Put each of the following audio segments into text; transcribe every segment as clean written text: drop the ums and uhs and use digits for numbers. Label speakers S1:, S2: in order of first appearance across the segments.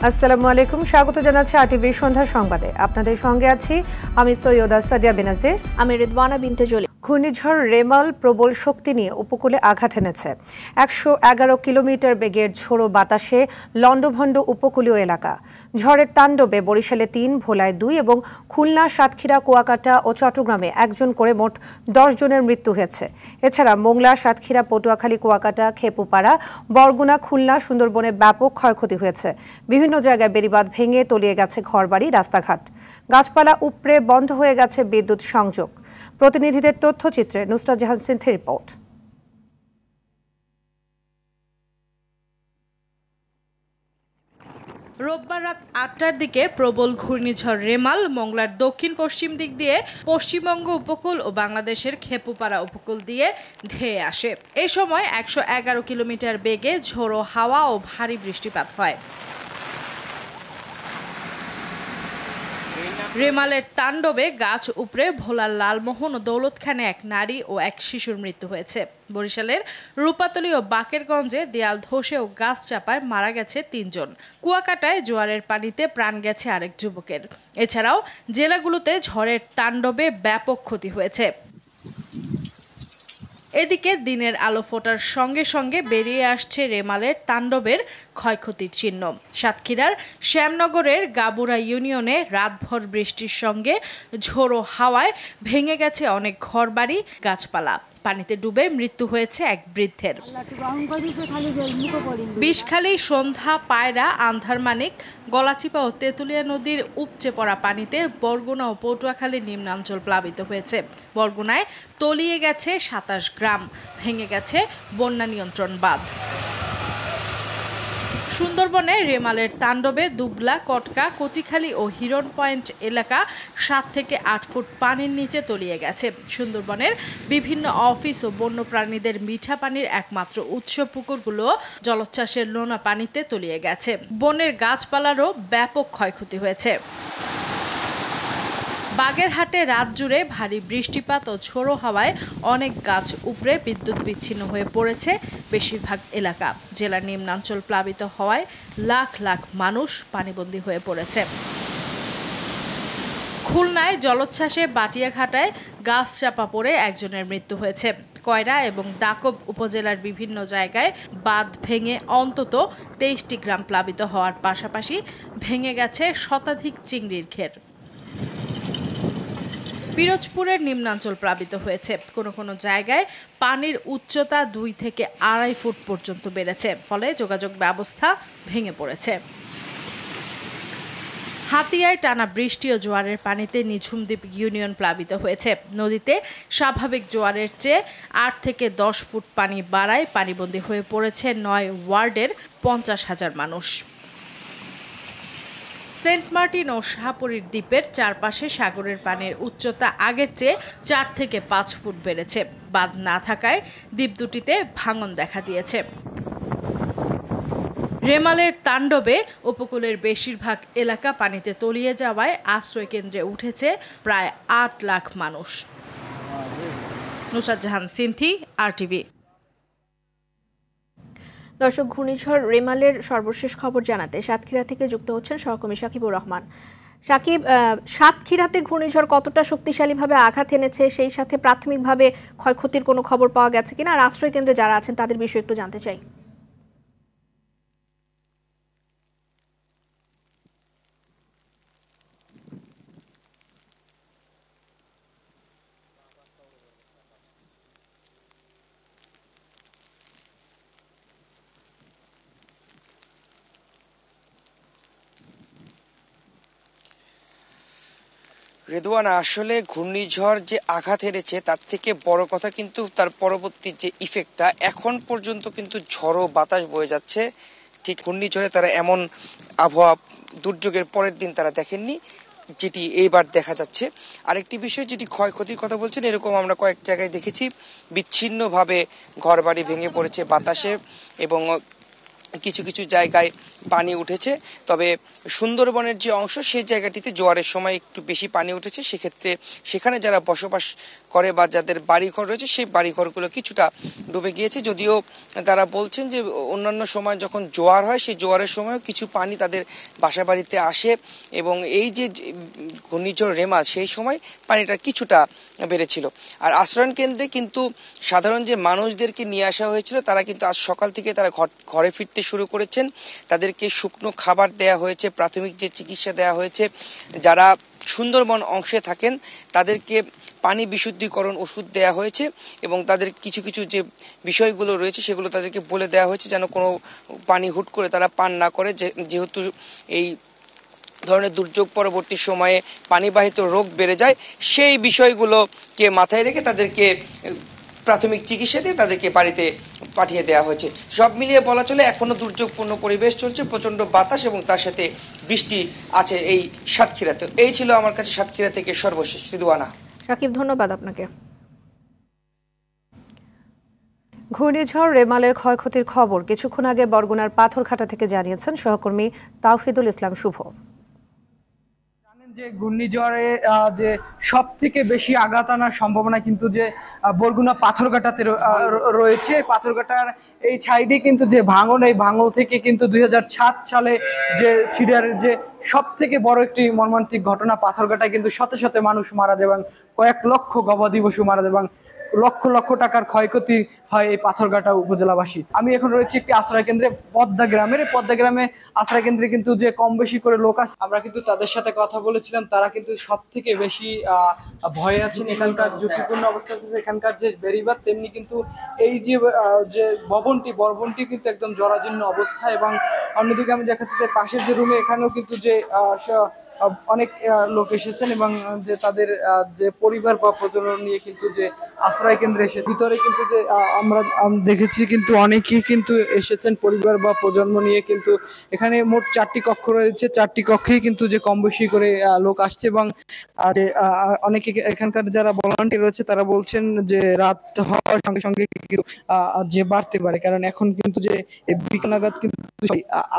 S1: আসসালামু আলাইকুম, স্বাগত জানাচ্ছি আরটিভি সন্ধ্যা সংবাদে। আপনাদের সঙ্গে আছি আমি সৈয়দা সাদিয়া বেনাজির।
S2: আমি রিদওয়ানা বিনতে জলি।
S1: ঘূর্ণিঝড় রেমাল প্রবল শক্তি নিয়ে উপকূলে আঘাত এনেছে। ১১১ কিলোমিটার বেগের ঝোড়ো বাতাসে লন্ডভন্ড উপকূলীয় এলাকা। ঝড়ের তাণ্ডবে বরিশালে ৩, ভোলায় ২ এবং খুলনা, সাতক্ষীরা, কুয়াকাটা ও চট্টগ্রামে ১ জন করে মোট ১০ জনের মৃত্যু হয়েছে। এছাড়া মোংলা, সাতক্ষীরা, পটুয়াখালী, কুয়াকাটা, খেপুপাড়া, বরগুনা, খুলনা, সুন্দরবনে ব্যাপক ক্ষয়ক্ষতি হয়েছে। বিভিন্ন জায়গায় বেড়িবাঁধ ভেঙে তলিয়ে গেছে ঘরবাড়ি, রাস্তাঘাট। গাছপালা উপড়ে বন্ধ হয়ে গেছে বিদ্যুৎ সংযোগ। প্রতিনিধিদের তথ্যচিত্রে নুসরাত জাহান সিনথির রিপোর্ট।
S3: রোববার রাত ৮টার দিকে প্রবল ঘূর্ণিঝড় রেমাল মংলার দক্ষিণ পশ্চিম দিক দিয়ে পশ্চিমবঙ্গ উপকূল ও বাংলাদেশের খেপুপাড়া উপকূল দিয়ে ধেয়ে আসে। এই সময় ১১১ কিলোমিটার বেগে ঝোড়ো হাওয়া ও ভারী বৃষ্টিপাত হয়। রেমালের তাণ্ডবে গাছ উপড়ে ভোলার লালমোহন ও দৌলতখানে এক নারী ও এক শিশুর মৃত্যু হয়েছে। বরিশালের রূপাতলী ও বাকেরগঞ্জে দেয়াল ধসে ও গাছ চাপায় মারা গেছে ৩ জন। কুয়াকাটায় জোয়ারের পানিতে প্রাণ গেছে আরেক যুবকের। এছাড়াও জেলাগুলোতে ঝড়ের তাণ্ডবে ব্যাপক ক্ষতি হয়েছে। এদিকে দিনের আলো ফোটার সঙ্গে সঙ্গে বেরিয়ে আসছে রেমালের তাণ্ডবের ক্ষয়ক্ষতির চিহ্ন। সাতক্ষীরার শ্যামনগরের গাবুরা ইউনিয়নে রাতভর বৃষ্টির সঙ্গে ঝোড়ো হাওয়ায় ভেঙে গেছে অনেক ঘরবাড়ি, গাছপালা। পানিতে ডুবে মৃত্যু হয়েছে এক বৃদ্ধের। বিষখালী, সন্ধ্যা, পায়রা, আন্ধারমানিক, গলাচিপা ও তেঁতুলিয়া নদীর উপচে পড়া পানিতে বরগুনা ও পটুয়াখালী নিম্নাঞ্চল প্লাবিত হয়েছে। বরগুনায় তলিয়ে গেছে ২৭ গ্রাম, ভেঙে গেছে বন্যা নিয়ন্ত্রণ বাঁধ। সুন্দরবনে রেমালের তাণ্ডবে দুবলা, কটকা, কচিখালী ও হিরন পয়েন্ট এলাকা ৭ থেকে ৮ ফুট পানির নিচে তলিয়ে গেছে। সুন্দরবনের বিভিন্ন অফিস ও বন্যপ্রাণীদের মিঠা পানির একমাত্র উৎস পুকুরগুলো জলোচ্ছ্বাসের নোনা পানিতে তলিয়ে গেছে। বনের গাছপালারও ব্যাপক ক্ষয়ক্ষতি হয়েছে। বাগেরহাটে রাত জুড়ে ভারী বৃষ্টিপাত ও ঝোড়ো হাওয়ায় অনেক গাছ উপড়ে বিদ্যুৎ বিচ্ছিন্ন হয়ে পড়েছে বেশিরভাগ এলাকা। জেলার নিম্নাঞ্চল প্লাবিত হওয়ায় লাখ লাখ মানুষ পানিবন্দী হয়ে পড়েছে। খুলনায় জলোচ্ছ্বাসে বাটিয়াঘাটায় গাছ চাপা পড়ে একজনের মৃত্যু হয়েছে। কয়রা এবং ডাকব উপজেলার বিভিন্ন জায়গায় বাঁধ ভেঙে অন্তত ২৩টি গ্রাম প্লাবিত হওয়ার পাশাপাশি ভেঙে গেছে শতাধিক চিংড়ির ঘের। পিরোজপুরের নিম্নাঞ্চল প্লাবিত হয়েছে। কোনো কোনো জায়গায় পানির উচ্চতা ২ থেকে ২.৫ ফুট পর্যন্ত বেড়েছে, ফলে যোগাযোগ ব্যবস্থা ভেঙে পড়েছে। হাতিয়ায় টানা বৃষ্টি ও জোয়ারের পানিতে নিঝুমদ্বীপ ইউনিয়ন প্লাবিত হয়েছে। নদীতে স্বাভাবিক জোয়ারের চেয়ে ৮ থেকে ১০ ফুট পানি বাড়ায় পানিবন্দী হয়ে পড়েছে ৯ ওয়ার্ডের ৫০,০০০ মানুষ। সেন্ট মার্টিন ও শাহপরীর দ্বীপের চারপাশে সাগরের পানির উচ্চতা আগের চেয়ে ৪ থেকে ৫ ফুট বেড়েছে। বাঁধ না থাকায় দ্বীপ দুটিতে ভাঙন দেখা দিয়েছে। রেমালের তাণ্ডবে উপকূলের বেশিরভাগ এলাকা পানিতে তলিয়ে যাওয়ায় আশ্রয় কেন্দ্রে উঠেছে প্রায় ৮ লাখ মানুষ। নুসরাত জাহান সিনথি, আরটিভি।
S2: দর্শক, ঘূর্ণিঝড় রেমালের সর্বশেষ খবর জানাতে সাতক্ষীরা থেকে যুক্ত হচ্ছেন সহকর্মী সাকিবুর রহমান। সাকিব, সাতক্ষীরাতে ঘূর্ণিঝড় কতটা শক্তিশালীভাবে আঘাত এনেছে, সেই সাথে প্রাথমিকভাবে ক্ষয়ক্ষতির কোনো খবর পাওয়া গেছে কিনা, আর আশ্রয় কেন্দ্রে যারা আছেন তাদের বিষয়ে একটু জানতে চাই।
S4: রেদওয়ানা, আসলে ঘূর্ণিঝড় যে আঘাত হেরেছে তার থেকে বড় কথা কিন্তু তার পরবর্তী যে ইফেক্টটা, এখন পর্যন্ত কিন্তু ঝড়ো বাতাস বয়ে যাচ্ছে। ঠিক ঘূর্ণিঝড়ে তারা এমন আবহাওয়া দুর্যোগের পরের দিন তারা দেখেননি, যেটি এইবার দেখা যাচ্ছে। আরেকটি বিষয়, যেটি ক্ষয়ক্ষতির কথা বলছেন, এরকম আমরা কয়েক জায়গায় দেখেছি বিচ্ছিন্নভাবে ঘরবাড়ি ভেঙে পড়েছে বাতাসে, এবং কিছু কিছু জায়গায় পানি উঠেছে। তবে সুন্দরবনের যে অংশ সেই জায়গাটিতে জোয়ারের সময় একটু বেশি পানি উঠেছে, সেক্ষেত্রে সেখানে যারা বসবাস করে বা যাদের বাড়িঘর রয়েছে সেই বাড়িঘরগুলো কিছুটা ডুবে গিয়েছে। যদিও তারা বলছেন যে অন্যান্য সময় যখন জোয়ার হয় সেই জোয়ারের সময়ও কিছু পানি তাদের বাসা বাড়িতে আসে এবং এই যে ঘূর্ণিঝড় রেমাল সেই সময় পানিটা কিছুটা বেড়েছিল। আর আশ্রয়ণ কেন্দ্রে কিন্তু সাধারণ যে মানুষদেরকে নিয়ে আসা হয়েছিল তারা কিন্তু আজ সকাল থেকে তারা ঘরে ফিরতে শুরু করেছেন। তাদেরকে শুকনো খাবার দেয়া হয়েছে, প্রাথমিক যে চিকিৎসা দেওয়া হয়েছে। যারা সুন্দরবন অংশে থাকেন তাদেরকে পানি বিশুদ্ধিকরণ ওষুধ দেয়া হয়েছে এবং তাদের কিছু কিছু যে বিষয়গুলো রয়েছে সেগুলো তাদেরকে বলে দেওয়া হয়েছে যেন কোনো পানি হুট করে তারা পান না করে, যেহেতু এই ধরনের দুর্যোগ পরবর্তী সময়ে পানিবাহিত রোগ বেড়ে যায়, সেই বিষয়গুলোকে মাথায় রেখে তাদেরকে প্রাথমিক চিকিৎসা দিয়ে তাদেরকে বাড়িতে পাঠিয়ে দেওয়া হয়েছে। সব মিলিয়ে বলা চলে এখনো দুর্যোগপূর্ণ পরিবেশ চলছে, প্রচণ্ড বাতাস এবং তার সাথে বৃষ্টি আছে এই সাতক্ষীরাতে। এই ছিল আমার কাছে সাতক্ষীরা থেকে সর্বশেষ। রিদওয়ানা।
S2: সাকিব, ধন্যবাদ আপনাকে।
S1: ঘূর্ণিঝড় রেমালের ক্ষয়ক্ষতির খবর কিছুক্ষণ আগে বরগুনার পাথরঘাটা থেকে জানিয়েছেন সহকর্মী তাওহিদুল ইসলাম শুভ।
S5: যে ঘূর্ণিঝড়ে যে সব থেকে বেশি আঘাত আনার সম্ভাবনা কিন্তু যে বরগুনা পাথরঘাটাতে রয়েছে। পাথরঘাটার এই সাইডে কিন্তু যে ভাঙন, এই ভাঙন থেকে কিন্তু 2007 সালে যে ছিড়ার যে সব থেকে বড় একটি মর্মান্তিক ঘটনা, পাথরঘাটায় কিন্তু শত শত মানুষ মারা যায় এবং কয়েক লক্ষ গবাদি পশু মারা যায় এবং লক্ষ লক্ষ টাকার ক্ষয়ক্ষতি হয় এই পাথরঘাটা উপজেলাবাসী। আমি এখন রয়েছি একটি আশ্রয় কেন্দ্রে পদ্মা গ্রামে আশ্রয় কেন্দ্রে কিন্তু যে কম বেশি করে লোক আছে, আমরা কিন্তু তাদের সাথে কথা বলেছিলাম। তারা কিন্তু সব থেকে বেশি ভয়ে আছেন। এখানকার ঝুঁকিপূর্ণ অবস্থা, এখানকার যে বেড়িবাঁধ, তেমনি কিন্তু এই যে ভবনটি কিন্তু একদম জরাজীর্ণ অবস্থা। এবং অন্যদিকে আমি দেখাতে পাশের যে রুমে, এখানেও কিন্তু যে অনেক লোক এসেছেন এবং যে তাদের যে পরিবার বা প্রজনন নিয়ে কিন্তু যে আশ্রয় কেন্দ্রে এসেছে। ভিতরে কিন্তু যে আমরা দেখেছি কিন্তু অনেকেই কিন্তু এসেছেন পরিবার বা প্রজন্ম নিয়ে। কিন্তু এখানে মোট 4টি কক্ষ রয়েছে, 4টি কক্ষেই কিন্তু যে কম বেশি করে লোক আসছে এবং অনেকে এখানকার যারা ভলান্টিয়ার রয়েছে তারা বলছেন যে রাত হওয়ার সঙ্গে সঙ্গে যে বাড়তে পারে, কারণ এখন কিন্তু যে বিকেল নাগাদ কিন্তু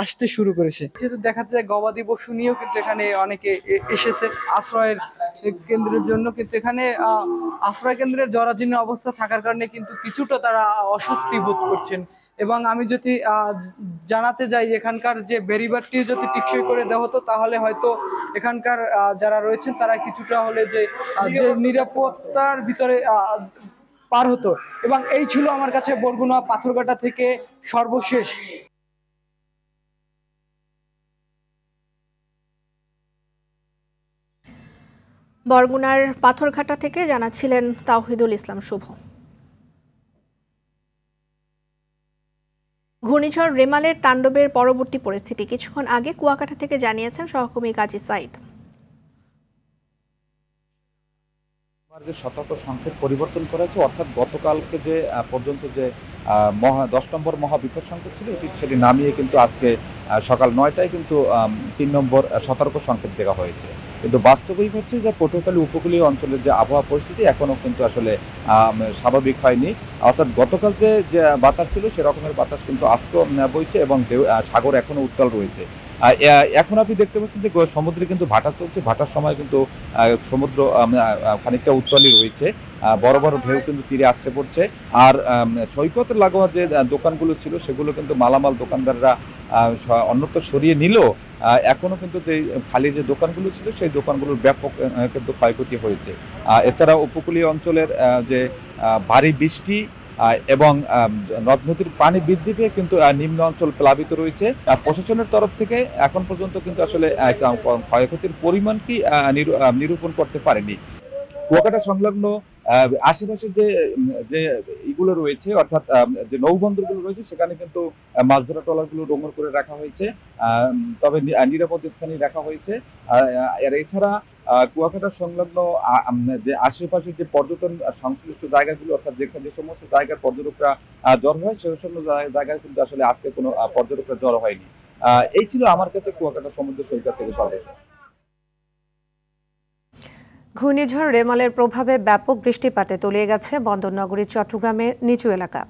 S5: আসতে শুরু করেছে। যেহেতু দেখাতে যায় গবাদি পশু নিয়েও কিন্তু এখানে অনেকে এসেছে আশ্রয়ের কেন্দ্রের জন্য। কিন্তু এখানে আশ্রয় কেন্দ্রের জরাজীর্ণ অবস্থা থাকার কারণে কিন্তু কিছুটা তারা অস্বস্তি বোধ করছেন। এবং আমি যদি জানাতে যাই, এখানকার যে বেড়িবাঁধটি যদি টিকসই করে দেওয়া হতো তাহলে হয়তো এখানকার যারা রয়েছেন তারা কিছুটা হলে যে নিরাপত্তার ভিতরে পার হতো। এবং এই ছিল আমার কাছে বরগুনা পাথরঘাটা থেকে সর্বশেষ।
S2: বরগুনার পাথরঘাটা থেকে জানাচ্ছিলেন তাওহিদুল ইসলাম শুভ। ঘূর্ণিঝড় রেমালের তাণ্ডবের পরবর্তী পরিস্থিতি কিছুক্ষণ আগে কুয়াকাটা থেকে জানিয়েছেন সহকর্মী কাজী সাইদ।
S6: যে সতর্ক সংকেত পরিবর্তন করেছে, অর্থাৎ গতকালকে যে পর্যন্ত যে 10 নম্বর মহাবিপদ সংকেত ছিল সেটি নামিয়ে কিন্তু আজকে সকাল 9টায় কিন্তু 3 নম্বর সতর্ক সংকেত দেওয়া হয়েছে। কিন্তু বাস্তবিক হচ্ছে যে পটুয়াখালী উপকূলীয় অঞ্চলের যে আবহাওয়া পরিস্থিতি এখনও কিন্তু আসলে স্বাভাবিক হয়নি। অর্থাৎ গতকাল যে বাতাস ছিল সে রকমের বাতাস কিন্তু আজকেও বইছে এবং সাগর এখনও উত্তাল রয়েছে। এখন আপনি দেখতে পাচ্ছেন যে সমুদ্রে কিন্তু ভাটা চলছে, ভাটার সময় কিন্তু সমুদ্র খানিকটা উত্তালই রয়েছে, বড় বড় ঢেউ কিন্তু তীরে আছড়ে পড়ছে। আর সৈকতের লাগোয়া যে দোকানগুলো ছিল সেগুলো কিন্তু মালামাল দোকানদাররা অন্যত্র সরিয়ে নিলেও এখনো কিন্তু খালি যে দোকানগুলো ছিল সেই দোকানগুলোর ব্যাপক কিন্তু ক্ষয়ক্ষতি হয়েছে। এছাড়া উপকূলীয় অঞ্চলের যে ভারী বৃষ্টি এবং নদ নদীর পানি বৃদ্ধি পেয়ে কিন্তু নিম্ন অঞ্চল প্লাবিত রয়েছে। প্রশাসনের তরফ থেকে এখন পর্যন্ত কিন্তু আসলে ক্ষয়ক্ষতির পরিমাণ কি নিরূপণ করতে পারেনি। কুয়াকাটা সংলগ্ন আশেপাশে যে এগুলো রয়েছে, অর্থাৎ যে নৌবন্দরগুলো রয়েছে সেখানে কিন্তু মাছ ধরা ট্রলারগুলো নোঙর করে রাখা হয়েছে, তবে নিরাপদ স্থানে রাখা হয়েছে। আর এছাড়া কুয়াকাটা সংলগ্ন যে আশেপাশে যে পর্যটন সংশ্লিষ্ট জায়গাগুলো, অর্থাৎ যে সমস্ত জায়গার পর্যটকরা জড়ো হয় সেই সমস্ত জায়গায় কিন্তু আসলে আজকে কোনো পর্যটকরা জড়ো হয়নি। এই ছিল আমার কাছে কুয়াকাটা সমুদ্র সৈকত থেকে সর্বশেষ।
S1: ঘূর্ণিঝড় রেমালের প্রভাবে ব্যাপক বৃষ্টিপাতে তলিয়ে গেছে বন্দরনগরী চট্টগ্রামের নিচু এলাকা।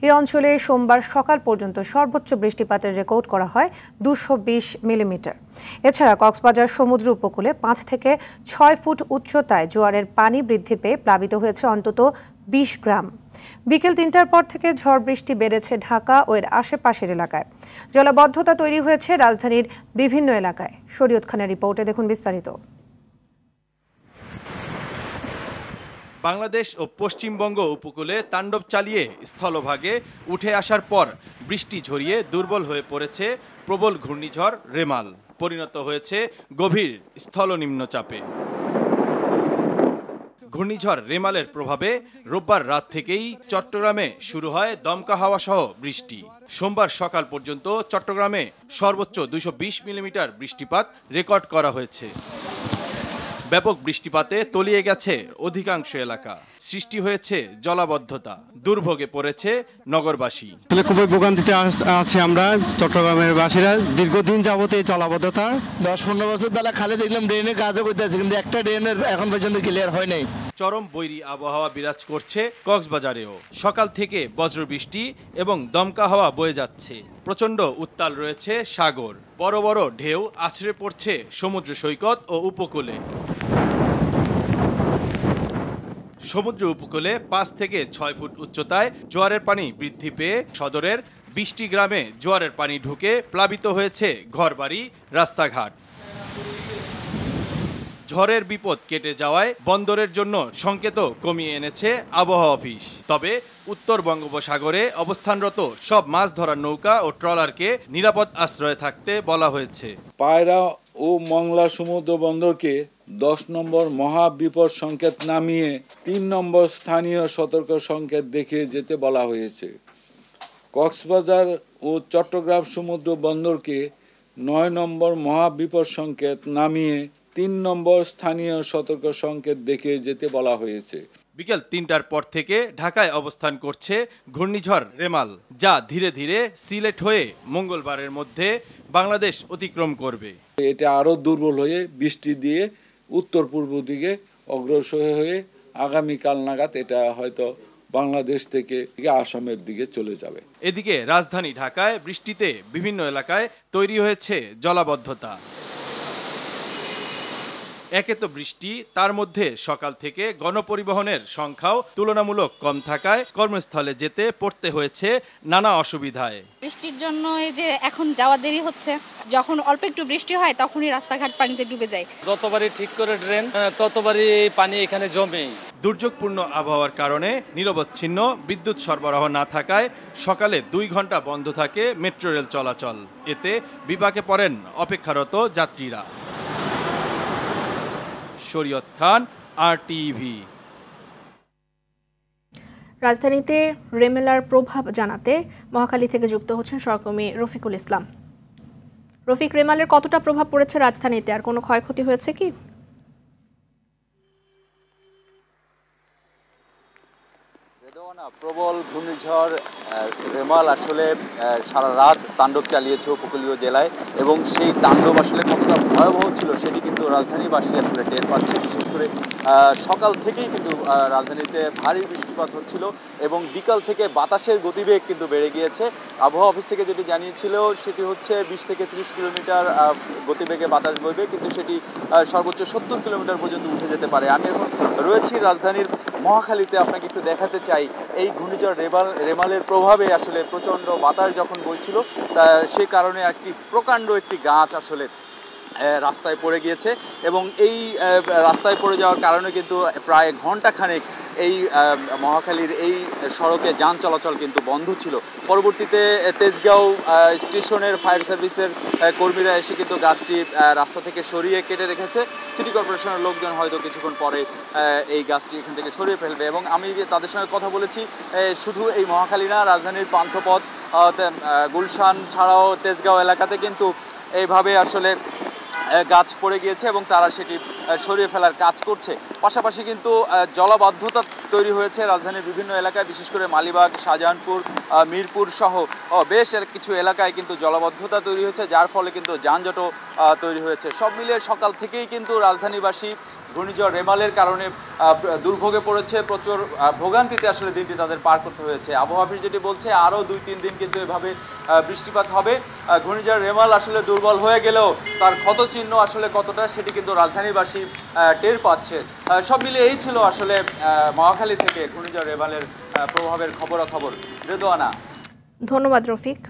S1: এই অঞ্চলে সোমবার সকাল পর্যন্ত সর্বোচ্চ বৃষ্টিপাতের রেকর্ড করা হয় 220 মিলিমিটার। এছাড়া কক্সবাজার সমুদ্র উপকূলে 5 থেকে 6 ফুট উচ্চতায় জোয়ারের পানি বৃদ্ধি পেয়ে প্লাবিত হয়েছে অন্তত 20 গ্রাম। বিকেল 3টার পর থেকে ঝড় বৃষ্টি বেড়েছে ঢাকা ও এর আশেপাশের এলাকায়। জলাবদ্ধতা তৈরি হয়েছে রাজধানীর বিভিন্ন এলাকায়। শরীয়ত খানের রিপোর্টে দেখুন বিস্তারিত।
S7: বাংলাদেশ ও পশ্চিমবঙ্গ উপকূলে তাণ্ডব চালিয়ে স্থলভাগে উঠে আসার পর বৃষ্টি ঝরিয়ে দুর্বল হয়ে পড়েছে প্রবল ঘূর্ণিঝড় রেমাল, পরিণত হয়েছে গভীর স্থল নিম্নচাপে। ঘূর্ণিঝড় রেমালের প্রভাবে রোববার রাত থেকেই চট্টগ্রামে শুরু হয় দমকা হাওয়া সহ বৃষ্টি। সোমবার সকাল পর্যন্ত চট্টগ্রামে সর্বোচ্চ 220 মিলিমিটার বৃষ্টিপাত রেকর্ড করা হয়েছে। ব্যাপক বৃষ্টিপাতে তলিয়ে গেছে অধিকাংশ এলাকা, সৃষ্টি হয়েছে জলাবদ্ধতা, দুর্ভোগে পড়েছে নগরবাসী।
S8: খুবই ভোগান্তিতে আছি আমরা চট্টগ্রামের বাসীরা। দীর্ঘদিন যাবত এই জলাবদ্ধতা
S9: 10-15 বছর ধরে খালি দেখলাম ড্রেনের কাজও করতেছে, কিন্তু একটা ড্রেনের এখন পর্যন্ত ক্লিয়ার হয় নাই।
S7: চরম বৈরী আবহাওয়া বিরাজ করছে কক্সবাজারেও। সকাল থেকে বজ্রবৃষ্টি এবং দমকা হাওয়া বয়ে যাচ্ছে। প্রচণ্ড উত্তাল রয়েছে সাগর, বড় বড় ঢেউ আছড়ে পড়ছে সমুদ্র সৈকত ও উপকূলে। সমুদ্র উপকূলে 5 থেকে 6 ফুট উচ্চতায় জোয়ারের পানি বৃদ্ধি পেয়ে সদরের 20টি গ্রামে জোয়ারের পানি ঢুকে প্লাবিত হয়েছে ঘরবাড়ি, রাস্তাঘাট। ঝড়ের বিপদ কেটে যাওয়ায় বন্দরের জন্য সংকেত কমিয়ে এনেছে আবহাওয়া অফিস। তবে উত্তর বঙ্গোপসাগরে অবস্থানরত সব মাছ ধরার নৌকা ও ট্রলারকে নিরাপদ আশ্রয়ে থাকতে বলা হয়েছে।
S10: পায়রা ও মংলা সমুদ্র বন্দরকে 10 নম্বর মহাবিপদ সংকেত নামিয়ে 3 নম্বর স্থানীয় সতর্ক সংকেত দেখিয়ে যেতে বলা হয়েছে। কক্সবাজার ও চট্টগ্রাম সমুদ্র বন্দরকে 9 নম্বর মহাবিপদ সংকেত নামিয়ে 3 নম্বর স্থানীয় সতর্ক সংকেত দেখিয়ে যেতে বলা হয়েছে।
S7: বিকেল 3টার পর থেকে ঢাকায় অবস্থান করছে ঘূর্ণিঝড় রেমাল, যা ধীরে ধীরে সিলেট হয়ে মঙ্গলবারের মধ্যে বাংলাদেশ অতিক্রম করবে।
S10: এটা আরও দুর্বল হয়ে বৃষ্টি দিয়ে উত্তর পূর্ব দিকে অগ্রসর হয়ে আগামীকাল নাগাদ এটা হয়তো বাংলাদেশ থেকে আসামের দিকে চলে যাবে।
S7: এদিকে রাজধানী ঢাকায় বৃষ্টিতে বিভিন্ন এলাকায় তৈরি হয়েছে জলাবদ্ধতা। একে তো বৃষ্টি, তার মধ্যে সকাল থেকে গণপরিবহনের সংখ্যাও তুলনামূলক কম থাকায় কর্মস্থলে যেতে পড়তে হয়েছে নানা অসুবিধায়।
S11: বৃষ্টির জন্য এই যে এখন যাওয়া দেরি হচ্ছে, যখন অল্প একটু বৃষ্টি হয় তখনই রাস্তাঘাট পানিতে ডুবে যায়।
S12: যতবারই ঠিক করে ড্রেন ততবারই এই পানি এখানে জমে।
S7: দুর্যোগপূর্ণ আবহাওয়ার কারণে নিরবচ্ছিন্ন বিদ্যুৎ সরবরাহ না থাকায় সকালে 2 ঘন্টা বন্ধ থাকে মেট্রো রেল চলাচল। এতে বিপাকে পড়েন অপেক্ষারত যাত্রীরা। শরীয়ত খান, RTV।
S2: রাজধানীতে রেমেলার প্রভাব জানাতে মহাখালী থেকে যুক্ত হচ্ছেন সহকর্মী রফিকুল ইসলাম। রফিক, রেমালের কতটা প্রভাব পড়েছে রাজধানীতে, আর কোনো ক্ষয়ক্ষতি হয়েছে কি?
S13: প্রবল ঘূর্ণিঝড় রেমাল আসলে সারা রাত তাণ্ডব চালিয়েছে উপকূলীয় জেলায়, এবং সেই তাণ্ডব আসলে কতটা ভয়াবহ ছিল সেটি কিন্তু রাজধানীবাসী আসলে টের পাচ্ছে। বিশেষ করে সকাল থেকেই কিন্তু রাজধানীতে ভারী বৃষ্টিপাত হচ্ছিল এবং বিকাল থেকে বাতাসের গতিবেগ কিন্তু বেড়ে গিয়েছে। আবহাওয়া অফিস থেকে যেটি জানিয়েছিল সেটি হচ্ছে 20 থেকে 30 কিলোমিটার গতিবেগে বাতাস বইবে, কিন্তু সেটি সর্বোচ্চ 70 কিলোমিটার পর্যন্ত উঠে যেতে পারে। আমি এখন রয়েছি রাজধানীর মহাখালীতে, আপনাকে একটু দেখাতে চাই এই ঘূর্ণিঝড় রেমালের প্রভাবে আসলে প্রচণ্ড বাতাস যখন বইছিল সে কারণে একটি প্রকাণ্ড একটি গাছ আসলে রাস্তায় পড়ে গিয়েছে, এবং এই রাস্তায় পড়ে যাওয়ার কারণে কিন্তু প্রায় ঘণ্টাখানেক এই মহাখালীর এই সড়কে যান চলাচল কিন্তু বন্ধ ছিল। পরবর্তীতে তেজগাঁও স্টেশনের ফায়ার সার্ভিসের কর্মীরা এসে কিন্তু গাছটি রাস্তা থেকে সরিয়ে কেটে রেখেছে। সিটি কর্পোরেশনের লোকজন হয়তো কিছুক্ষণ পরে এই গাছটি এখান থেকে সরিয়ে ফেলবে, এবং আমি তাদের সঙ্গে কথা বলেছি। শুধু এই মহাখালী না, রাজধানীর পান্থপথ, গুলশান ছাড়াও তেজগাঁও এলাকাতে কিন্তু এইভাবে আসলে গাছ পড়ে গিয়েছে এবং তারা সেটি সরিয়ে ফেলার কাজ করছে। পাশাপাশি কিন্তু জলাবদ্ধতা তৈরি হয়েছে রাজধানীর বিভিন্ন এলাকায়, বিশেষ করে মালিবাগ, শাহজাহানপুর, মিরপুর সহ বেশ কিছু এলাকায় কিন্তু জলাবদ্ধতা তৈরি হয়েছে, যার ফলে কিন্তু যানজটও তৈরি হয়েছে। সব মিলিয়ে সকাল থেকেই কিন্তু রাজধানীবাসী ঘূর্ণিঝড় রেমালের কারণে দুর্ভোগে পড়েছে, প্রচুর ভোগান্তিতে আসলে দিনটি তাদের পার করতে হয়েছে। আবহাওয়া অফিস যেটি বলছে আরও 2-3 দিন কিন্তু এভাবে বৃষ্টিপাত হবে। ঘূর্ণিঝড় রেমাল আসলে দুর্বল হয়ে গেলেও তার ক্ষতচিহ্ন আসলে কতটা সেটি কিন্তু রাজধানীবাসী টের পাচ্ছে। সব মিলিয়ে এই ছিল আসলে মহাখালী থেকে ঘূর্ণিঝড় রেমালের প্রভাবের খবরাখবর। রেদোয়ানা,
S2: ধন্যবাদ রফিক।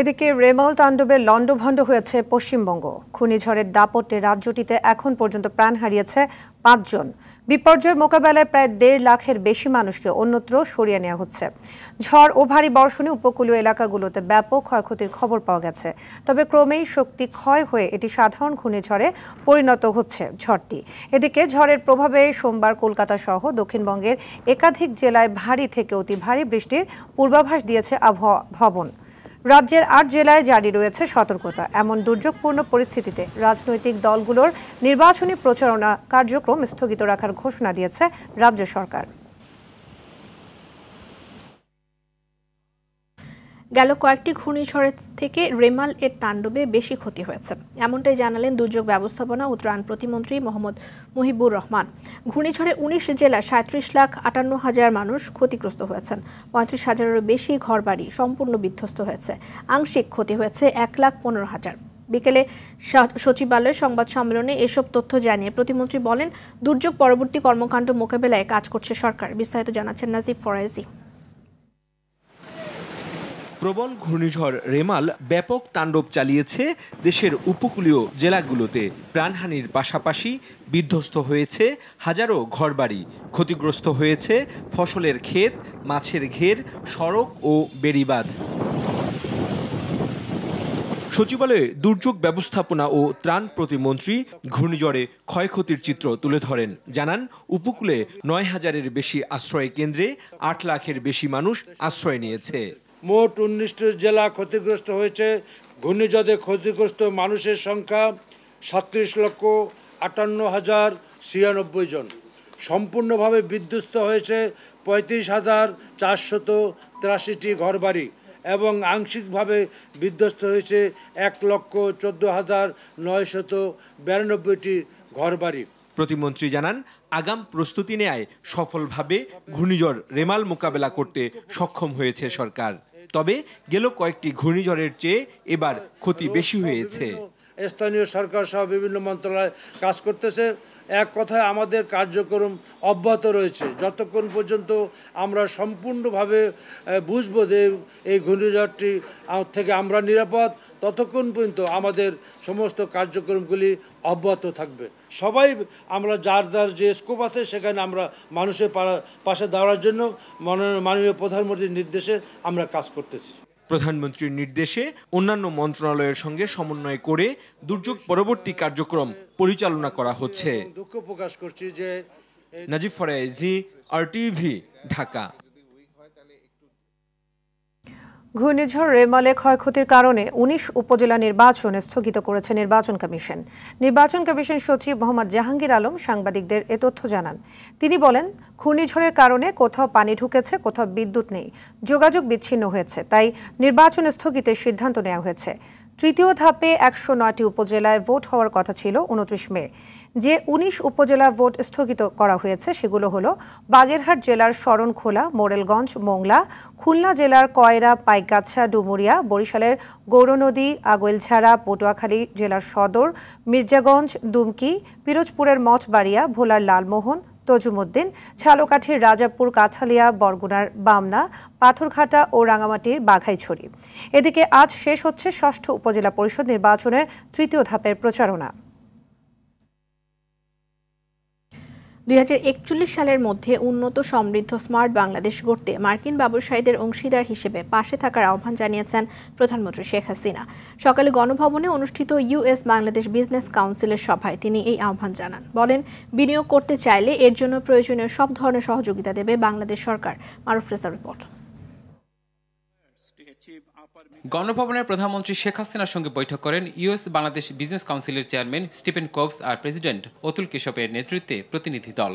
S1: এদিকে রেমাল তাণ্ডবে লণ্ডভণ্ড হয়েছে পশ্চিমবঙ্গ। ঘূর্ণিঝড়ের দাপটে রাজ্যটিতে এখন পর্যন্ত প্রাণ হারিয়েছে 5 জন। বিপর্যয়ের মোকাবেলায় প্রায় 1.5 লাখের বেশি মানুষকে অন্যত্র সরিয়ে নেওয়া হচ্ছে। ঝড় ও ভারী বর্ষণে উপকূলীয় এলাকাগুলোতে ব্যাপক ক্ষয়ক্ষতির খবর পাওয়া গেছে। তবে ক্রমেই শক্তি ক্ষয় হয়ে এটি সাধারণ ঘূর্ণিঝড়ে পরিণত হচ্ছে ঝড়টি। এদিকে ঝড়ের প্রভাবে সোমবার কলকাতা সহ দক্ষিণবঙ্গের একাধিক জেলায় ভারী থেকে অতি ভারী বৃষ্টির পূর্বাভাস দিয়েছে আবহাওয়া ভবন। রাজ্যের 8 জেলায় জারি রয়েছে সতর্কতা। এমন দুর্যোগপূর্ণ পরিস্থিতিতে রাজনৈতিক দলগুলোর নির্বাচনী প্রচারণা কার্যক্রম স্থগিত রাখার ঘোষণা দিয়েছে রাজ্য সরকার।
S2: গেল কয়েকটি ঘূর্ণিঝড়ের থেকে রেমাল এর তাণ্ডবে বেশি ক্ষতি হয়েছে, এমনটাই জানালেন দুর্যোগ ব্যবস্থাপনা ও ত্রাণ প্রতিমন্ত্রী মোহাম্মদ মুহিবুর রহমান। ঘূর্ণিঝড়ে 19 জেলার 37,58,000 মানুষ ক্ষতিগ্রস্ত হয়েছেন। 35,000-এরও বেশি ঘরবাড়ি সম্পূর্ণ বিধ্বস্ত হয়েছে। আংশিক ক্ষতি হয়েছে 1,15,000। বিকেলে সচিবালয়ের সংবাদ সম্মেলনে এসব তথ্য জানিয়ে প্রতিমন্ত্রী বলেন, দুর্যোগ পরবর্তী কর্মকাণ্ড মোকাবেলায় কাজ করছে সরকার। বিস্তারিত জানাচ্ছেন নাজিব ফরাজি।
S14: প্রবল ঘূর্ণিঝড় রেমাল ব্যাপক তাণ্ডব চালিয়েছে দেশের উপকূলীয় জেলাগুলোতে। প্রাণহানির পাশাপাশি বিধ্বস্ত হয়েছে হাজারো ঘরবাড়ি, ক্ষতিগ্রস্ত হয়েছে ফসলের ক্ষেত, মাছের ঘের, সড়ক ও বেড়িবাঁধ। সচিবালয়ে দুর্যোগ ব্যবস্থাপনা ও ত্রাণ প্রতিমন্ত্রী ঘূর্ণিঝড়ে ক্ষয়ক্ষতির চিত্র তুলে ধরেন। জানান, উপকূলে 9,000-এর বেশি আশ্রয় কেন্দ্রে 8 লাখের বেশি মানুষ আশ্রয় নিয়েছে।
S15: মোট 19টি জেলা ক্ষতিগ্রস্ত হয়েছে। ঘূর্ণিঝড়ে ক্ষতিগ্রস্ত মানুষের সংখ্যা 37,58,096 জন। সম্পূর্ণভাবে বিধ্বস্ত হয়েছে 35,483টি ঘরবাড়ি এবং আংশিকভাবে বিধ্বস্ত হয়েছে 1,14,992টি ঘরবাড়ি।
S14: প্রতিমন্ত্রী জানান, আগাম প্রস্তুতি নেয় সফলভাবে ঘূর্ণিঝড় রেমাল মোকাবেলা করতে সক্ষম হয়েছে সরকার। তবে গেল কয়েকটি ঘূর্ণিঝড়ের চেয়ে এবার ক্ষতি বেশি হয়েছে।
S15: স্থানীয় সরকার সহ বিভিন্ন মন্ত্রণালয় কাজ করতেছে। এক কথায় আমাদের কার্যক্রম অব্যাহত রয়েছে যতক্ষণ পর্যন্ত আমরা সম্পূর্ণভাবে বুঝবো যে এই ঘূর্ণিঝড়টি থেকে আমরা নিরাপদ, ততক্ষণ পর্যন্ত আমাদের সমস্ত কার্যক্রমগুলি অব্যাহত থাকবে। সবাই আমরা যার যার যে স্কোপ আছে সেখানে আমরা মানুষের পাশে দাঁড়ানোর জন্য মাননীয় প্রধানমন্ত্রীর নির্দেশে আমরা কাজ করতেছি।
S14: প্রধানমন্ত্রীর নির্দেশে অন্যান্য মন্ত্রণালয়ের সঙ্গে সমন্বয় করে দুর্যোগ পরবর্তী কার্যক্রম পরিচালনা করা হচ্ছে।
S15: দুঃখ প্রকাশ করছি যে
S14: নাজিব ফরাজি, RTV, ঢাকা।
S1: ঘূর্ণিঝড় রেমালে ক্ষয়ক্ষতির কারণে 19 উপজেলা নির্বাচন স্থগিত করেছে নির্বাচন কমিশন। নির্বাচন কমিশন সচিব মোহাম্মদ জাহাঙ্গীর আলম সাংবাদিকদের এ তথ্য জানান। তিনি বলেন, ঘূর্ণিঝড়ের কারণে কোথাও পানি ঢুকেছে, কোথাও বিদ্যুৎ নেই, যোগাযোগ বিচ্ছিন্ন হয়েছে, তাই নির্বাচন স্থগিতের সিদ্ধান্ত নেওয়া হয়েছে। তৃতীয় ধাপে 109টি উপজেলায় ভোট হওয়ার কথা ছিল 29 মে। যে 19 উপজেলা ভোট স্থগিত করা হয়েছে সেগুলো হলো বাগেরহাট জেলার শরণখোলা, মোরেলগঞ্জ, মোংলা, খুলনা জেলার কয়রা, পাইকগাছা, ডুমুরিয়া, বরিশালের গৌরনদী, আগৈলঝাড়া, পটুয়াখালী জেলার সদর, মির্জাগঞ্জ, দুমকি, পিরোজপুরের মঠবাড়িয়া, ভোলার লালমোহন, তজুমুদ্দিন, ঝালকাঠির রাজাপুর, কাঠালিয়া, বরগুনার বামনা, পাথরঘাটা ও রাঙামাটির বাঘাইছড়ি। এদিকে আজ শেষ হচ্ছে 6ষ্ঠ উপজেলা পরিষদ নির্বাচনের তৃতীয় ধাপের প্রচারণা।
S2: 2041 সালের মধ্যে উন্নত, সমৃদ্ধ, স্মার্ট বাংলাদেশ গড়তে মার্কিন ব্যবসায়ীদের অংশীদার হিসেবে পাশে থাকার আহ্বান জানিয়েছেন প্রধানমন্ত্রী শেখ হাসিনা। সকালে গণভবনে অনুষ্ঠিত US বাংলাদেশ বিজনেস কাউন্সিলের সভায় তিনি এই আহ্বান জানান। বলেন, বিনিয়োগ করতে চাইলে এর জন্য প্রয়োজনীয় সব ধরনের সহযোগিতা দেবে বাংলাদেশ সরকার। মারুফ রেজার রিপোর্ট।
S16: গণভবনে প্রধানমন্ত্রী শেখ হাসিনার সঙ্গে বৈঠক করেন US বাংলাদেশ বিজনেস কাউন্সিলের চেয়ারম্যান স্টিফেন কোভস আর প্রেসিডেন্ট অতুল কেশবের নেতৃত্বে প্রতিনিধি দল।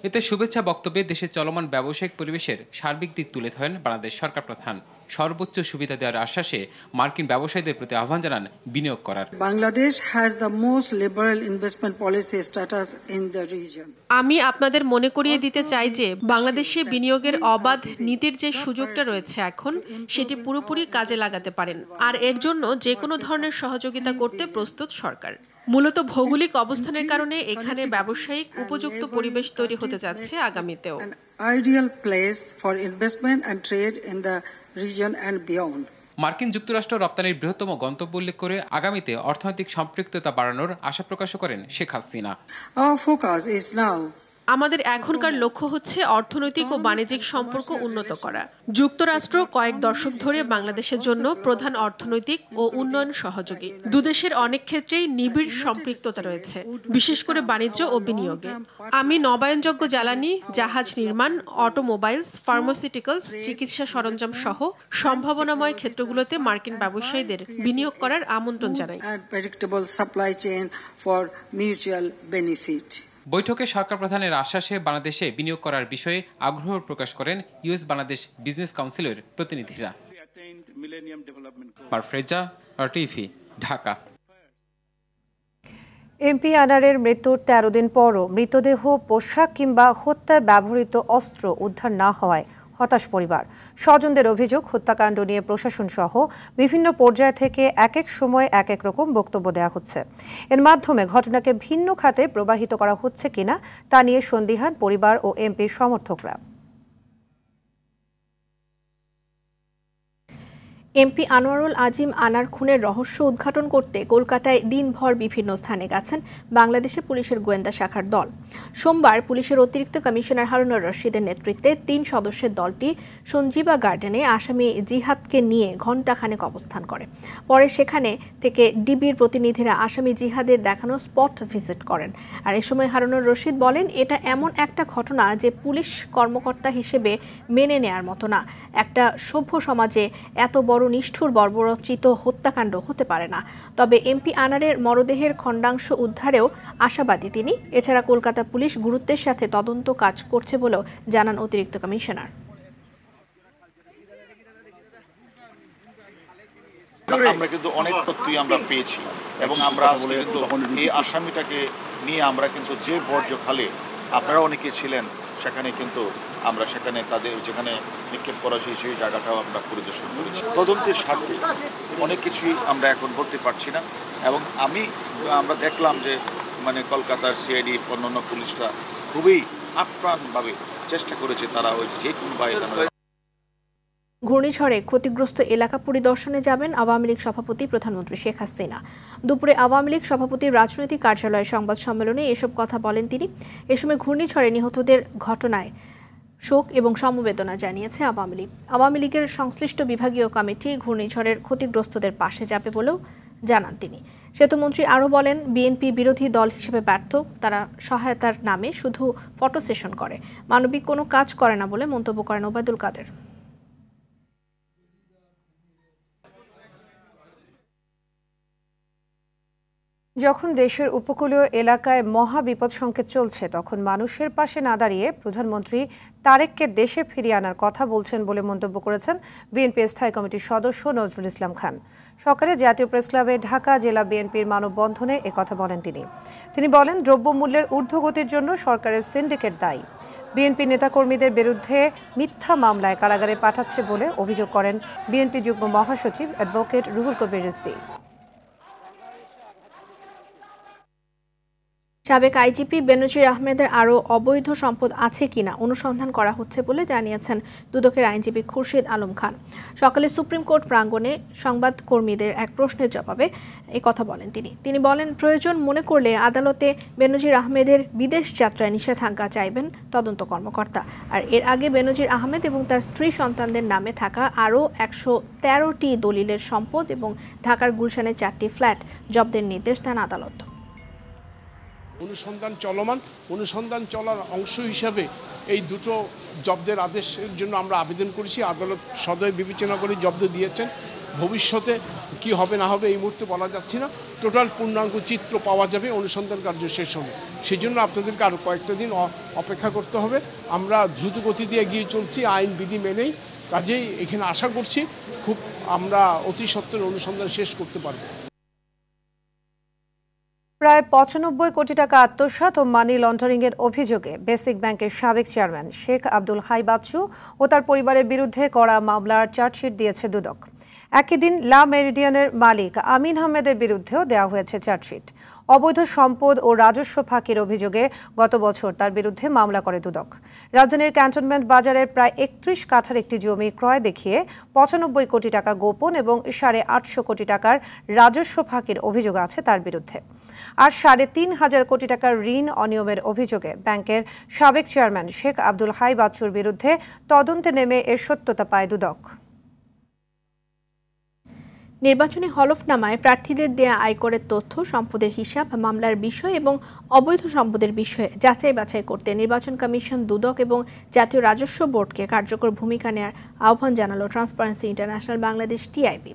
S16: এতে শুভেচ্ছা বক্তব্যে দেশের চলমান ব্যবসায়িক পরিবেশের সার্বিক দিক তুলে ধরেন বাংলাদেশ সরকার প্রধান। সর্বোচ্চ সুবিধা দেওয়ার আশ্বাসে মার্কিন ব্যবসায়ীদের প্রতি আহ্বান জানান বিনিয়োগ করার।
S17: Bangladesh has the most liberal investment policy status in the region.
S18: আমি আপনাদের মনে করিয়ে দিতে চাই যে বাংলাদেশে বিনিয়োগের অবাধ নীতির যে সুযোগটা রয়েছে এখন সেটি পুরোপুরি কাজে লাগাতে পারেন, আর এর জন্য যে কোনো ধরনের সহযোগিতা করতে প্রস্তুত সরকার। মূলত ভৌগোলিক অবস্থানের কারণে এখানে ব্যবসায়িক উপযুক্ত পরিবেশ তৈরি হতে যাচ্ছে আগামীতেও।
S17: Ideal place for investment and trade in the region and beyond.
S16: মার্কিন যুক্তরাষ্ট্র রপ্তানির বৃহত্তম গন্তব্য উল্লেখ করে আগামীতে অর্থনৈতিক সম্পৃক্ততা বাড়ানোর আশা প্রকাশ করেন Sheikh Hasina.
S17: Our focus is now
S18: আমাদের এখনকার লক্ষ্য হচ্ছে অর্থনৈতিক ও বাণিজ্যিক সম্পর্ক উন্নত করা। যুক্তরাষ্ট্র কয়েক দশক ধরে বাংলাদেশের জন্য প্রধান অর্থনৈতিক ও উন্নয়ন সহযোগী। দুদেশের অনেক ক্ষেত্রেই নিবিড় সম্পৃক্ততা রয়েছে, বিশেষ করে বাণিজ্য ও বিনিয়োগে। আমি নবায়নযোগ্য জ্বালানি, জাহাজ নির্মাণ, অটোমোবাইলস, ফার্মাসিউটিক্যালস, চিকিৎসা সরঞ্জাম সহ সম্ভাবনাময় ক্ষেত্রগুলোতে মার্কিন ব্যবসায়ীদের বিনিয়োগ করার আমন্ত্রণ জানাই।
S16: বৈঠকে সরকার প্রধানের আশ্বাসে বাংলাদেশে বিনিয়োগ করার বিষয়ে আগ্রহ প্রকাশ করেন ইউএস বাংলাদেশ বিজনেস কাউন্সিলের প্রতিনিধিরা। পারফেজা, টিভি, ঢাকা।
S1: এমপি আনারের মৃত্যুর ১৩ দিন পরও মৃতদেহ, পোশাক কিংবা হত্যায় ব্যবহৃত অস্ত্র উদ্ধার না হওয়ায় হতাশ পরিবার। স্বজনদের অভিযোগ, হত্যাকাণ্ড নিয়ে প্রশাসন সহ বিভিন্ন পর্যায় থেকে এক এক সময় এক এক রকম বক্তব্য দেওয়া হচ্ছে। এর মাধ্যমে ঘটনাকে ভিন্ন খাতে প্রবাহিত করা হচ্ছে কিনা তা নিয়ে সন্দিহান পরিবার ও এমপির সমর্থকরা।
S2: এমপি আনোয়ারুল আজিম আনার খুনের রহস্য উদ্ঘাটন করতে কলকাতায় দিনভর বিভিন্ন স্থানে গেছেন বাংলাদেশে পুলিশের গোয়েন্দা শাখার দল। সোমবার পুলিশের অতিরিক্ত কমিশনার হারুনুর রশিদের নেতৃত্বে ৩ সদস্যের দলটি সঞ্জীবা গার্ডেনে আসামি জিহাদকে নিয়ে ঘণ্টাখানেক অবস্থান করে। পরে সেখানে থেকে ডিবির প্রতিনিধিরা আসামি জিহাদের দেখানো স্পট ভিজিট করেন। আর এ সময় হারুনুর রশিদ বলেন, এটা এমন একটা ঘটনা যে পুলিশ কর্মকর্তা হিসেবে মেনে নেয়ার মতো না। একটা সভ্য সমাজে এত বড় নিষ্ঠুর বর্বরচিত হত্যাকাণ্ড হতে পারে না। তবে এমপি আনারের মরদেহের খণ্ডাংশ উদ্ধারেও আশাবাদী তিনি। এছাড়া কলকাতা পুলিশ গুরুত্বের সাথে তদন্ত কাজ করছে বলেও জানান অতিরিক্ত কমিশনার।
S19: আমরা কিন্তু অনেক তথ্যই আমরা পেয়েছি এবং আমরা কিন্তু এই আসামিটাকে নিয়ে আমরা কিন্তু যে বর্জ্যখালে আপনারা অনেকে ছিলেন সেখানে কিন্তু আমরা সেখানে তাদের যেখানে নিক্ষেপ করা সেই জায়গাটাও আমরা পরিদর্শন করেছি। তদন্তের স্বার্থে অনেক কিছুই আমরা এখন বলতে পারছি না এবং আমরা দেখলাম যে মানে কলকাতার সিআইডি অন্যান্য পুলিশরা খুবই আপ্রাণভাবে চেষ্টা করেছে তারা ওই যে কোনো বাইরে।
S2: ঘূর্ণিঝড়ে ক্ষতিগ্রস্ত এলাকা পরিদর্শনে যাবেন আওয়ামী লীগ সভাপতি প্রধানমন্ত্রী শেখ হাসিনা। দুপুরে আওয়ামী লীগ সভাপতির রাজনৈতিক কার্যালয়ে সংবাদ সম্মেলনে এসব কথা বলেন তিনি। এ সময় ঘূর্ণিঝড়ে নিহতদের ঘটনায় শোক এবং সমবেদনা জানিয়েছে আওয়ামী লীগ। আওয়ামী লীগের সংশ্লিষ্ট বিভাগীয় কমিটি ঘূর্ণিঝড়ের ক্ষতিগ্রস্তদের পাশে যাবে বলেও জানান তিনি। সেতুমন্ত্রী আরও বলেন, বিএনপি বিরোধী দল হিসেবে ব্যর্থ, তারা সহায়তার নামে শুধু ফটো সেশন করে, মানবিক কোনো কাজ করে না বলে মন্তব্য করেন ওবায়দুল কাদের।
S1: যখন দেশের উপকূলীয় এলাকায় মহা বিপদ সংকেত চলছে, তখন মানুষের পাশে না দাঁড়িয়ে প্রধানমন্ত্রী তারেককে দেশে ফিরিয়ে আনার কথা বলছেন বলে মন্তব্য করেছেন বিএনপি স্থায়ী কমিটির সদস্য নজরুল ইসলাম খান। সকালে জাতীয় প্রেসক্লাবে ঢাকা জেলা বিএনপির মানববন্ধনে একথা বলেন তিনি বলেন, দ্রব্যমূল্যের ঊর্ধ্বগতির জন্য সরকারের সিন্ডিকেট দায়ী। বিএনপি নেতাকর্মীদের বিরুদ্ধে মিথ্যা মামলায় কারাগারে পাঠাচ্ছে বলে অভিযোগ করেন বিএনপি যুগ্ম মহাসচিব অ্যাডভোকেট রুহুল কবির রিজভী।
S2: সাবেক আইজিপি বেনজির আহমেদের আরও অবৈধ সম্পদ আছে কিনা অনুসন্ধান করা হচ্ছে বলে জানিয়েছেন দুদকের আইনজীবী খুরশিদ আলম খান। সকালে সুপ্রিম কোর্ট প্রাঙ্গণে সংবাদকর্মীদের এক প্রশ্নের জবাবে কথা বলেন তিনি বলেন, প্রয়োজন মনে করলে আদালতে বেনজির আহমেদের বিদেশ যাত্রায় নিষেধাজ্ঞা চাইবেন তদন্ত কর্মকর্তা। আর এর আগে বেনজির আহমেদ এবং তার স্ত্রী সন্তানদের নামে থাকা আরও 113টি দলিলের সম্পদ এবং ঢাকার গুলশানে 4টি ফ্ল্যাট জব্দের নির্দেশ দেন আদালত।
S20: অনুসন্ধান চলমান, অনুসন্ধান চলার অংশ হিসাবে এই দুটো জব্দের আদেশের জন্য আমরা আবেদন করেছি। আদালত সদয় বিবেচনা করে জব্দ দিয়েছেন। ভবিষ্যতে কি হবে না হবে এই মুহূর্তে বলা যাচ্ছে না। টোটাল পূর্ণাঙ্গ চিত্র পাওয়া যাবে অনুসন্ধান কার্য শেষ হবে। সেই জন্য আপনাদেরকে আরও কয়েকটা দিন অপেক্ষা করতে হবে। আমরা দ্রুত গতি দিয়ে এগিয়ে চলছি আইন বিধি মেনেই। কাজেই এখানে আশা করছি খুব আমরা অতি সত্ত্বর অনুসন্ধান শেষ করতে পারব।
S1: প্রায় ৯৫ কোটি টাকা আত্মসাৎ ও মানি লন্ডারিং এর অভিযোগে বেসিক ব্যাংকের সাবেক চেয়ারম্যান শেখ আব্দুল হাই বাচ্চু ও তার পরিবারের বিরুদ্ধে করা মামলার চার্জশিট দিয়েছে দুদক। একই দিন লা মেরিডিয়ানের মালিক আমিন আহমেদের বিরুদ্ধেও দেওয়া হয়েছে চার্জশিট। অবৈধ সম্পদ ও রাজস্ব ফাঁকির অভিযোগে গত বছর তার বিরুদ্ধে মামলা করে দুদক। রাজধানীর ক্যান্টনমেন্ট বাজারের প্রায় ৩১ কাঠার একটি জমি ক্রয় দেখিয়ে ৯৫ কোটি টাকা গোপন এবং ৮৫০ কোটি টাকার রাজস্ব ফাঁকির অভিযোগ আছে তার বিরুদ্ধে। আর ৩৫০০ কোটি টাকার ঋণ অনিয়মের অভিযোগে ব্যাংকের সাবেক চেয়ারম্যান শেখ আব্দুল হাই বাচ্চুর বিরুদ্ধে তদন্তে নেমে এর সত্যতা পায় দুদক।
S2: নির্বাচনী হলফনামায় প্রার্থীদের দেয়া আয়করের তথ্য, সম্পদের হিসাব, মামলার বিষয় এবং অবৈধ সম্পদের বিষয়ে যাচাই বাছাই করতে নির্বাচন কমিশন, দুদক এবং জাতীয় রাজস্ব বোর্ডকে কার্যকর ভূমিকা নেওয়ার আহ্বান জানালো transparency international Bangladesh TIB.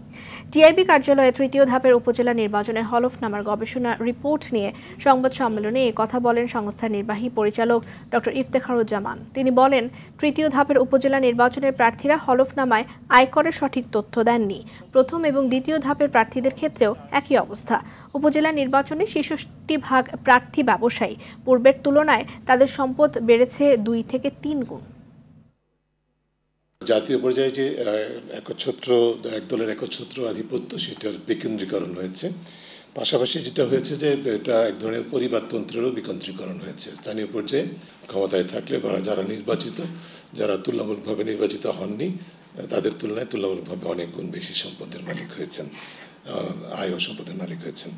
S2: TIB কার্যালয়ে তৃতীয় ধাপের উপজেলা নির্বাচনের হলফনামার গবেষণা রিপোর্ট নিয়ে সংবাদ সম্মেলনে এ কথা বলেন সংস্থার নির্বাহী পরিচালক ডক্টর ইফতেখারুজ্জামান। তিনি বলেন, তৃতীয় ধাপের উপজেলা নির্বাচনের প্রার্থীরা হলফনামায় আয়করের সঠিক তথ্য দেননি। প্রথম এবং দ্বিতীয় ধাপের প্রার্থীদের ক্ষেত্রেও একই অবস্থা। উপজেলা নির্বাচনে ৬৬% প্রার্থী ব্যবসায়ী। পূর্বের তুলনায় তাদের সম্পদ বেড়েছে ২ থেকে ৩ গুণ।
S21: জাতীয় পর্যায়ে যে একচ্ছত্র একদলের একচ্ছত্র আধিপত্য সেটার বিকেন্দ্রীকরণ হয়েছে। পাশাপাশি যেটা হয়েছে যে এটা এক ধরনের পরিবারতন্ত্রেরও বিকেন্দ্রীকরণ হয়েছে। স্থানীয় পর্যায়ে ক্ষমতায় থাকলে বা যারা নির্বাচিত, যারা তুলনামূলকভাবে নির্বাচিত হননি, তাদের তুলনায় তুলনামূলকভাবে অনেক গুণ বেশি সম্পদের মালিক হয়েছেন, আয় ও সম্পদের মালিক হয়েছেন।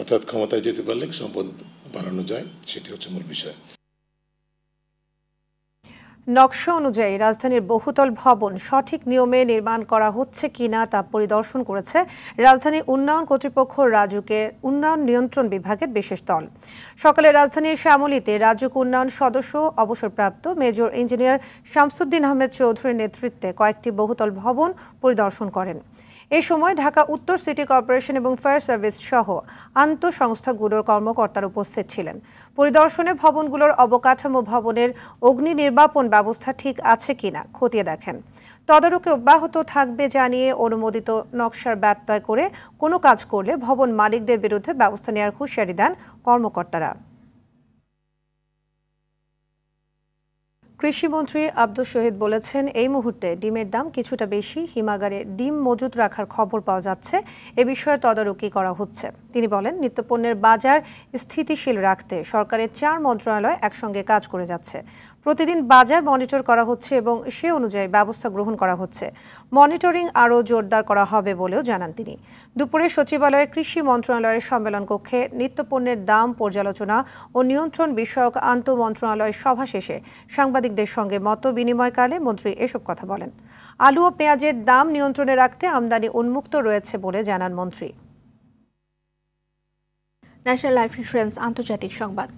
S21: অর্থাৎ ক্ষমতায় যেতে পারলে সম্পদ বাড়ানো যায়, সেটি হচ্ছে মূল বিষয়।
S1: নকশা অনুযায়ী রাজধানীর বহুতল ভবন সঠিক নিয়মে নির্মাণ করা হচ্ছে কিনা তা পরিদর্শন করেছে রাজধানী উন্নয়ন কর্তৃপক্ষ রাজুকের উন্নয়ন নিয়ন্ত্রণ বিভাগের বিশেষ দল। সকালে রাজধানীর শ্যামলীতে রাজুক উন্নয়ন সদস্য অবসরপ্রাপ্ত মেজর ইঞ্জিনিয়ার শামসুদ্দিন আহমেদ চৌধুরীর নেতৃত্বে কয়েকটি বহুতল ভবন পরিদর্শন করেন। এই সময় ঢাকা উত্তর সিটি কর্পোরেশন এবং ফায়ার সার্ভিস সহ আন্তঃসংস্থাগুলোর কর্মকর্তারা উপস্থিত ছিলেন। পরিদর্শনে ভবনগুলোর অবকাঠামো, ভবনের অগ্নি নির্বাপন ব্যবস্থা ঠিক আছে কিনা খতিয়ে দেখেন। তদারকি অব্যাহত থাকবে জানিয়ে অনুমোদিত নকশার ব্যত্যয় করে কোনো কাজ করলে ভবন মালিকদের বিরুদ্ধে ব্যবস্থা নেওয়ার হুঁশিয়ারি দেন কর্মকর্তারা। কৃষিমন্ত্রী আব্দুল শহীদ বলেছেন, এই মুহূর্তে ডিমের দাম কিছুটা বেশি। হিমাগারে ডিম মজুত রাখার খবর পাওয়া যাচ্ছে, এ বিষয়ে তদারকি করা হচ্ছে। তিনি বলেন, নিত্যপণ্যের বাজার স্থিতিশীল রাখতে সরকারের 4 মন্ত্রণালয় একসঙ্গে কাজ করে যাচ্ছে। প্রতিদিন বাজার মনিটর করা হচ্ছে এবং সে অনুযায়ী ব্যবস্থা গ্রহণ করা হচ্ছে। মনিটরিং আরও জোরদার করা হবে বলেও জানান তিনি। দুপুরে সচিবালয়ে কৃষি মন্ত্রণালয়ের সম্মেলন কক্ষে নিত্যপণ্যের দাম পর্যালোচনা ও নিয়ন্ত্রণ বিষয়ক আন্তঃমন্ত্রণালয় সভা শেষে সাংবাদিকদের সঙ্গে মত বিনিময়কালে মন্ত্রী এসব কথা বলেন। আলু ও পেঁয়াজের দাম নিয়ন্ত্রণে রাখতে আমদানি উন্মুক্ত রয়েছে বলে জানান মন্ত্রী।
S2: ন্যাশনাল লাইফ ইন্স্যুরেন্স আন্তর্জাতিক সংবাদ।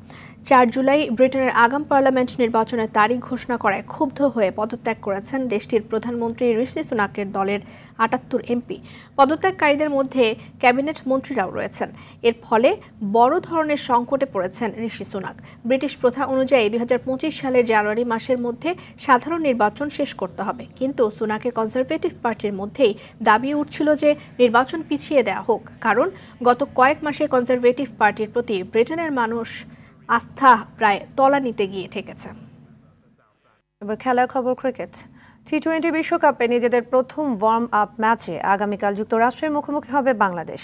S2: 4 জুলাই ব্রিটেনের আগাম পার্লামেন্ট নির্বাচনের তারিখ ঘোষণা করায় ক্ষুব্ধ হয়ে পদত্যাগ করেছেন দেশটির প্রধানমন্ত্রী ঋষি সুনাকের দলের ৭৮ এমপি। পদত্যাগকারীদের মধ্যে ক্যাবিনেট মন্ত্রীরাও রয়েছেন। এর ফলে বড় ধরনের সংকটে পড়েছেন ঋষি সুনাক। ব্রিটিশ প্রথা অনুযায়ী ২০২৫ সালের জানুয়ারি মাসের মধ্যে সাধারণ নির্বাচন শেষ করতে হবে, কিন্তু সুনাকের কনজারভেটিভ পার্টির মধ্যেই দাবি উঠছিল যে নির্বাচন পিছিয়ে দেওয়া হোক, কারণ গত কয়েক মাসে কনজারভেটিভ পার্টির প্রতি ব্রিটেনের মানুষ আস্থা প্রায় তলানিতে গিয়ে ঠেকেছে।
S1: এবার খেলার খবর, ক্রিকেট। টি-20 বিশ্বকাপে নিজেদের প্রথম ওয়ার্ম আপ ম্যাচে আগামীকাল যুক্তরাষ্ট্রের মুখোমুখি হবে বাংলাদেশ।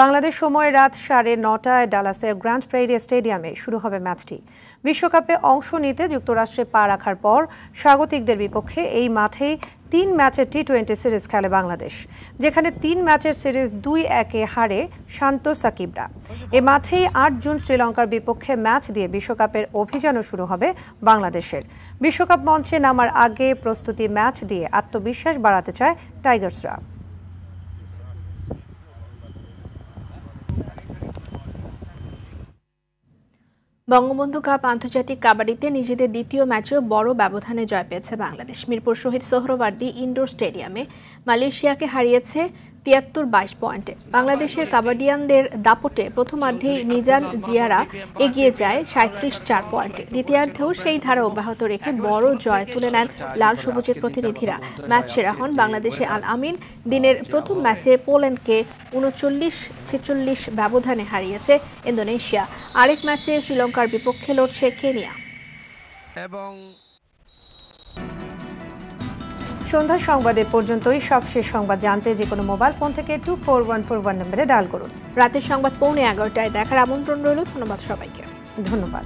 S1: বাংলাদেশ সময় রাত 9:30টায় ডালাসের গ্র্যান্ড প্রেইরি স্টেডিয়ামে শুরু হবে ম্যাচটি। বিশ্বকাপে অংশ নিতে যুক্তরাষ্ট্রে পা রাখার পর স্বাগতিকদের বিপক্ষে এই মাঠেই 3 ম্যাচের টি-20 সিরিজ খেলে বাংলাদেশ, যেখানে 3 ম্যাচের সিরিজ 2-1 হারে শান্ত সাকিবরা। এ মাঠেই 8 জুন শ্রীলঙ্কার বিপক্ষে ম্যাচ দিয়ে বিশ্বকাপের অভিযানও শুরু হবে বাংলাদেশের। বিশ্বকাপ মঞ্চে নামার আগে প্রস্তুতি ম্যাচ দিয়ে আত্মবিশ্বাস বাড়াতে চায় টাইগার্সরা।
S2: বঙ্গবন্ধু কাপ আন্তর্জাতিক কাবাডিতে নিজেদের দ্বিতীয় ম্যাচেও বড় ব্যবধানে জয় পেয়েছে বাংলাদেশ। মিরপুর শহীদ সোহরাওয়ার্দী ইনডোর স্টেডিয়ামে মালয়েশিয়াকে হারিয়েছে 73-22 পয়েন্টে। বাংলাদেশের কাবাডিয়ানদের দাপটে প্রথমার্ধেই মিজান জিয়ারা এগিয়ে যায় 37-4 পয়েন্টে। দ্বিতীয়ার্ধেও সেই ধারা অব্যাহত রেখে বড় জয় তুলে নেন লাল সবুজের প্রতিনিধিরা। ম্যাচ সেরা হন বাংলাদেশে আল আমিন। দিনের প্রথম ম্যাচে পোল্যান্ডকে 39-46 ব্যবধানে হারিয়েছে ইন্দোনেশিয়া। আরেক ম্যাচে শ্রীলঙ্কার বিপক্ষে লড়ছে কেনিয়া।
S1: এবং সন্ধ্যার সংবাদে পর্যন্তই। সবশেষ সংবাদ জানতে যে কোনো মোবাইল ফোন থেকে 24141 নম্বরে ডায়াল করুন।
S2: রাতের সংবাদ 11:15টায় দেখার আমন্ত্রণ রইল। ধন্যবাদ সবাইকে।
S1: ধন্যবাদ।